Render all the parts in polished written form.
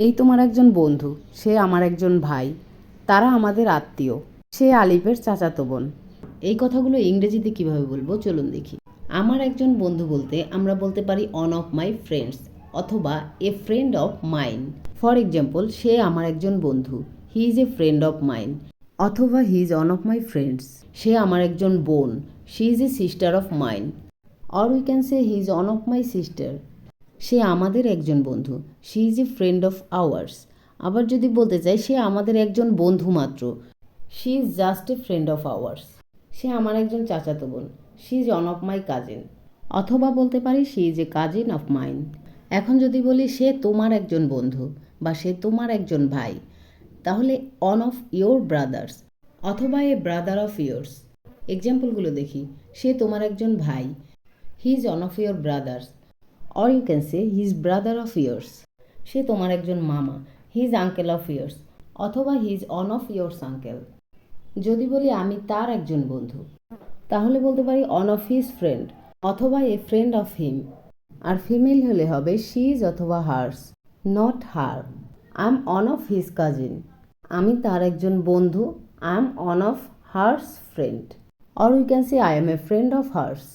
এই তোমার একজন বন্ধু, সে আমার একজন ভাই, তারা আমাদের আত্মীয়, সে আলিফের চাচাতো বোন। এই কথাগুলো ইংরেজিতে কিভাবে বলবো চলুন দেখি। আমার একজন বন্ধু বলতে আমরা বলতে পারি অন অফ মাই ফ্রেন্ডস অথবা a friend of mine. For example, সে আমার একজন বন্ধু, he is a friend of mine, অথবা he is one of my friends. সে আমার একজন বোন, she is a sister of mine, or we can say he is one of my sister. সে আমাদের একজন বন্ধু, she is a friend of ours. আবার যদি বলতে চাই সে আমাদের একজন বন্ধু মাত্র, she is just A friend of ours. সে আমার একজন চাচাতো বোন, she is one of my cousin. অথবা বলতে পারি she is a cousin of mine. এখন যদি বলি সে তোমার একজন বন্ধু বা সে তোমার একজন ভাই, তাহলে অন অফ ইয়োর ব্রাদার্স অথবা এ ব্রাদার অফ ইয়োর্স। এক্সাম্পলগুলো দেখি। সে তোমার একজন ভাই, he is one of your brothers, or you can say he is brother of yours. সে তোমার একজন মামা, he is uncle of yours, অথবা he is one of yours uncle. যদি বলি আমি তার একজন বন্ধু, তাহলে বলতে পারি অন অফ হিজ ফ্রেন্ড অথবা এ ফ্রেন্ড অফ হিম। আর ফিমেল হলে হবে শি ইজ অথবা hers, not her. I am one of his cousin, আমি তার একজন বন্ধু, I am one of hers friend, or we can say I am a friend of hers.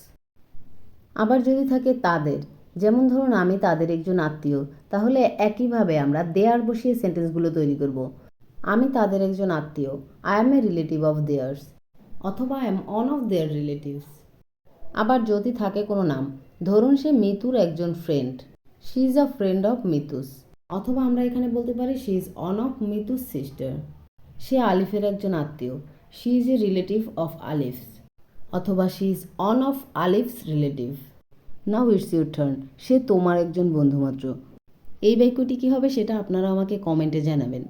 আবার যদি থাকে তাদের, যেমন ধরুন আমি তাদের একজন আত্মীয়, তাহলে একইভাবে আমরা দেয়ার বসিয়ে সেন্টেন্সগুলো তৈরি করব। আমি তাদের একজন আত্মীয়, I am a relative of theirs, অথবা I am one of their relatives. আবার যদি থাকে কোনো নাম, ধরুন সে মিতুর একজন friend, she is a friend of Mitu's, অথবা আমরা এখানে বলতে পারি she is one of Mitu's sister. সে আলিফের একজন আত্মীয়, she is a relative of Alif's, অথবা she is one of Alif's relative. Now it's your turn. সে তোমার একজন বন্ধুমাত্র। এই বাক্যটি কী হবে সেটা আপনারা আমাকে কমেন্টে জানাবেন।